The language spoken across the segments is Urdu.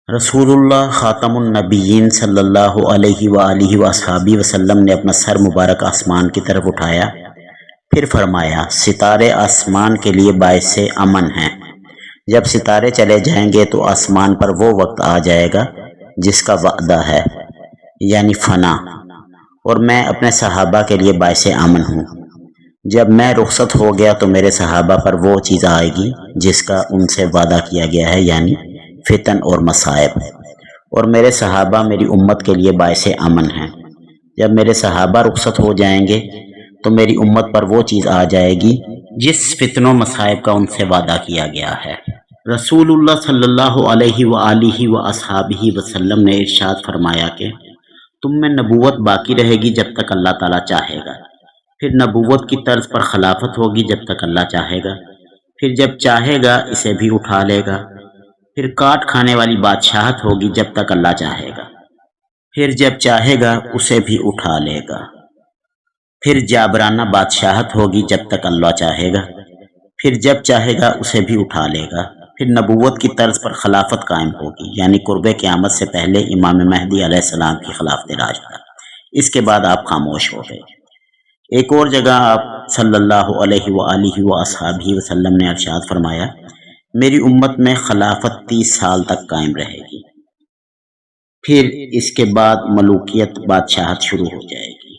رسول اللہ خاتم النبیین صلی اللہ علیہ وآلہ وصحبہ وسلم نے اپنا سر مبارک آسمان کی طرف اٹھایا، پھر فرمایا، ستارے آسمان کے لیے باعث امن ہیں۔ جب ستارے چلے جائیں گے تو آسمان پر وہ وقت آ جائے گا جس کا وعدہ ہے، یعنی فنا، اور میں اپنے صحابہ کے لیے باعث امن ہوں۔ جب میں رخصت ہو گیا تو میرے صحابہ پر وہ چیز آئے گی جس کا ان سے وعدہ کیا گیا ہے، یعنی فتن اور مصائب، اور میرے صحابہ میری امت کے لیے باعث امن ہیں۔ جب میرے صحابہ رخصت ہو جائیں گے تو میری امت پر وہ چیز آ جائے گی جس فتن و مصائب کا ان سے وعدہ کیا گیا ہے۔ رسول اللہ صلی اللہ علیہ وآلہ وصحبہ وسلم نے ارشاد فرمایا کہ تم میں نبوت باقی رہے گی جب تک اللہ تعالیٰ چاہے گا، پھر نبوت کی طرز پر خلافت ہوگی جب تک اللہ چاہے گا، پھر جب چاہے گا اسے بھی اٹھا لے گا، پھر کاٹ کھانے والی بادشاہت ہوگی جب تک اللہ چاہے گا، پھر جب چاہے گا اسے بھی اٹھا لے گا، پھر جابرانہ بادشاہت ہوگی جب تک اللہ چاہے گا، پھر جب چاہے گا اسے بھی اٹھا لے گا، پھر نبوت کی طرز پر خلافت قائم ہوگی، یعنی قرب قیامت سے پہلے امام مہدی علیہ السلام کی خلافت راشدہ۔ اس کے بعد آپ خاموش ہو گئے۔ ایک اور جگہ آپ صلی اللہ علیہ وآلہ وصحبہ وسلم نے ارشاد فرمایا، میری امت میں خلافت 30 سال تک قائم رہے گی، پھر اس کے بعد ملوکیت بادشاہت شروع ہو جائے گی۔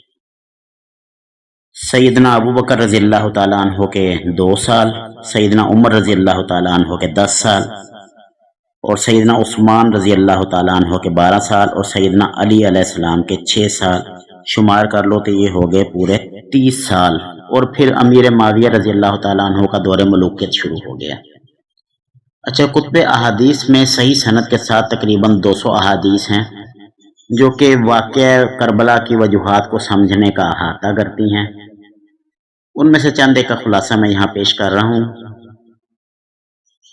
سیدنا ابو بکر رضی اللہ تعالیٰ عنہ کے 2 سال، سیدنا عمر رضی اللہ تعالیٰ عنہ کے 10 سال، اور سیدنا عثمان رضی اللہ تعالیٰ عنہ کے 12 سال، اور سیدنا علی علیہ السلام کے 6 سال، شمار کر لو تو یہ ہو گئے پورے 30 سال، اور پھر امیر معاویہ رضی اللہ تعالیٰ عنہ کا دور ملوکیت شروع ہو گیا۔ اچھا، کتب احادیث میں صحیح سند کے ساتھ تقریباً 200 احادیث ہیں جو کہ واقعہ کربلا کی وجوہات کو سمجھنے کا احاطہ کرتی ہیں۔ ان میں سے چند ایک کا خلاصہ میں یہاں پیش کر رہا ہوں۔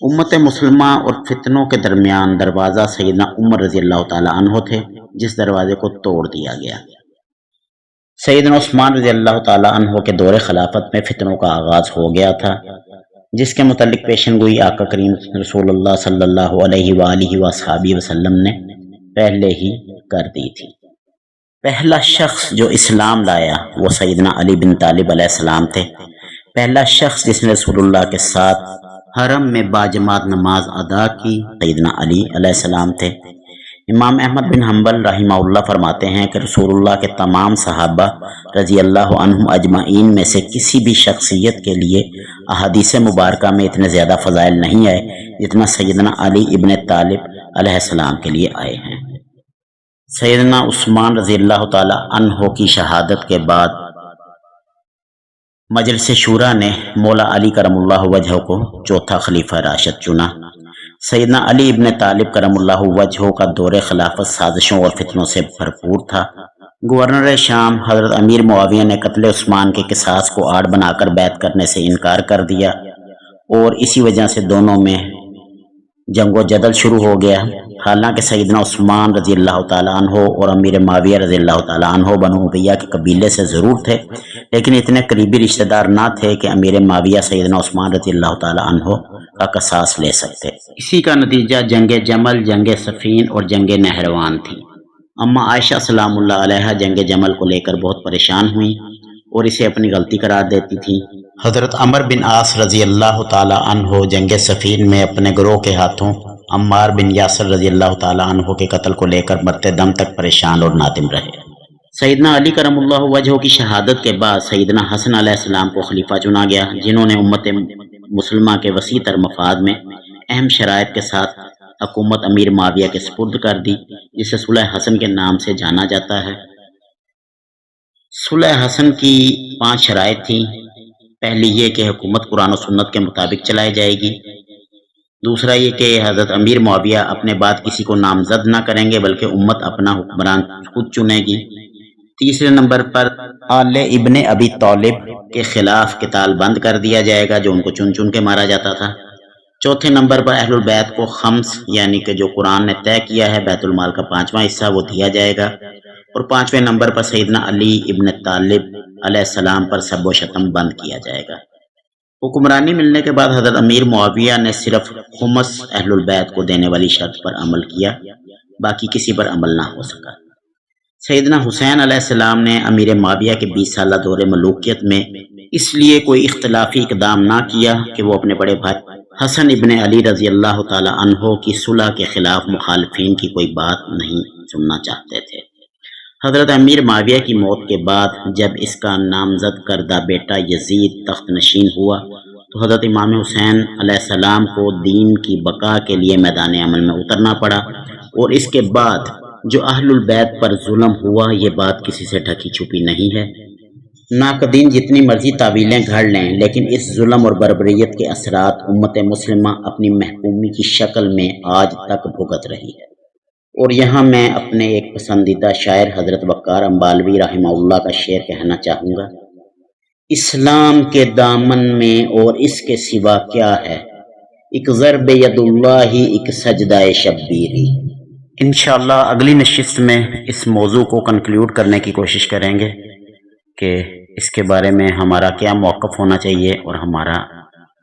امت مسلمہ اور فتنوں کے درمیان دروازہ سیدنا عمر رضی اللہ تعالیٰ عنہ تھے، جس دروازے کو توڑ دیا گیا۔ سیدنا عثمان رضی اللہ تعالیٰ عنہ کے دور خلافت میں فتنوں کا آغاز ہو گیا تھا، جس کے متعلق پیشن گوئی آقا کریم رسول اللہ صلی اللہ علیہ وآلہ وصحبہ وسلم نے پہلے ہی کر دی تھی۔ پہلا شخص جو اسلام لایا وہ سیدنا علی بن طالب علیہ السلام تھے۔ پہلا شخص جس نے رسول اللہ کے ساتھ حرم میں باجماعت نماز ادا کی سیدنا علی علیہ السلام تھے۔ امام احمد بن حنبل رحمہ اللہ فرماتے ہیں کہ رسول اللہ کے تمام صحابہ رضی اللہ عنہم اجمعین میں سے کسی بھی شخصیت کے لیے احادیث مبارکہ میں اتنے زیادہ فضائل نہیں آئے جتنا سیدنا علی ابن طالب علیہ السلام کے لیے آئے ہیں۔ سیدنا عثمان رضی اللہ تعالی عنہ کی شہادت کے بعد مجلس شورا نے مولا علی کرم اللہ وجہہ کو چوتھا خلیفہ راشد چنا۔ سیدنا علی ابن طالب کرم اللہ وجہہ کا دور خلافت سازشوں اور فتنوں سے بھرپور تھا۔ گورنر شام حضرت امیر معاویہ نے قتل عثمان کے قصاص کو آڑ بنا کر بیعت کرنے سے انکار کر دیا، اور اسی وجہ سے دونوں میں جنگ و جدل شروع ہو گیا۔ حالانکہ سیدنا عثمان رضی اللہ تعالیٰ عنہ اور امیر معاویہ رضی اللہ تعالیٰ عنہ بنو امیہ کے قبیلے سے ضرور تھے، لیکن اتنے قریبی رشتہ دار نہ تھے کہ امیر معاویہ سیدنا عثمان رضی اللہ تعالیٰ عنہ کا قصاص لے سکتے۔ اسی کا نتیجہ جنگ جمل، جنگ صفین اور جنگ نہروان تھی۔ اما عائشہ سلام اللہ علیہا جنگ جمل کو لے کر بہت پریشان ہوئیں اور اسے اپنی غلطی قرار دیتی تھیں۔ حضرت عمر بن عاص رضی اللہ تعالی عنہ جنگ صفین میں اپنے گروہ کے ہاتھوں عمار بن یاسر رضی اللہ تعالی عنہ کے قتل کو لے کر مرتے دم تک پریشان اور نادم رہے۔ سیدنا علی کرم اللہ وجہہ کی شہادت کے بعد سیدنا حسن علیہ السلام کو خلیفہ چنا گیا، جنہوں نے امت مسلمہ کے وسیع تر مفاد میں اہم شرائط کے ساتھ حکومت امیر معاویہ کے سپرد کر دی، جسے صلح حسن کے نام سے جانا جاتا ہے۔ صلح حسن کی 5 شرائط تھیں۔ پہلی یہ کہ حکومت قرآن و سنت کے مطابق چلائی جائے گی۔ دوسرا یہ کہ حضرت امیر معاویہ اپنے بعد کسی کو نامزد نہ کریں گے بلکہ امت اپنا حکمران خود چنے گی۔ تیسرے نمبر پر آل ابن ابی طالب کے خلاف قتال بند کر دیا جائے گا، جو ان کو چن چن کے مارا جاتا تھا۔ چوتھے نمبر پر اہل البیت کو خمس، یعنی کہ جو قرآن نے طے کیا ہے بیت المال کا 5واں حصہ، وہ دیا جائے گا۔ اور 5ویں نمبر پر سیدنا علی ابن طالب علیہ السلام پر سب و شتم بند کیا جائے گا۔ حکمرانی ملنے کے بعد حضرت امیر معاویہ نے صرف خمس اہل البیت کو دینے والی شرط پر عمل کیا، باقی کسی پر عمل نہ ہو سکا۔ سیدنا حسین علیہ السلام نے امیر معاویہ کے 20 سالہ دور ملوکیت میں اس لیے کوئی اختلافی اقدام نہ کیا کہ وہ اپنے بڑے بھائی حسن ابن علی رضی اللہ تعالی عنہ کی صلح کے خلاف مخالفین کی کوئی بات نہیں سننا چاہتے تھے۔ حضرت امیر معاویہ کی موت کے بعد جب اس کا نامزد کردہ بیٹا یزید تخت نشین ہوا تو حضرت امام حسین علیہ السلام کو دین کی بقا کے لیے میدان عمل میں اترنا پڑا، اور اس کے بعد جو اہل البیت پر ظلم ہوا یہ بات کسی سے ڈھکی چھپی نہیں ہے۔ ناقدین جتنی مرضی تعویلیں گھڑ لیں، لیکن اس ظلم اور بربریت کے اثرات امت مسلمہ اپنی محکومی کی شکل میں آج تک بھگت رہی ہے۔ اور یہاں میں اپنے ایک پسندیدہ شاعر حضرت وقار امبالوی رحمہ اللہ کا شعر کہنا چاہوں گا: اسلام کے دامن میں اور اس کے سوا کیا ہے، ایک ضرب ید اللہ ایک سجدہ شبیری۔ انشاءاللہ اگلی نشست میں اس موضوع کو کنکلیوڈ کرنے کی کوشش کریں گے کہ اس کے بارے میں ہمارا کیا موقف ہونا چاہیے اور ہمارا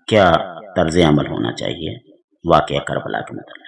کیا طرز عمل ہونا چاہیے واقعہ کربلا کے متعلق۔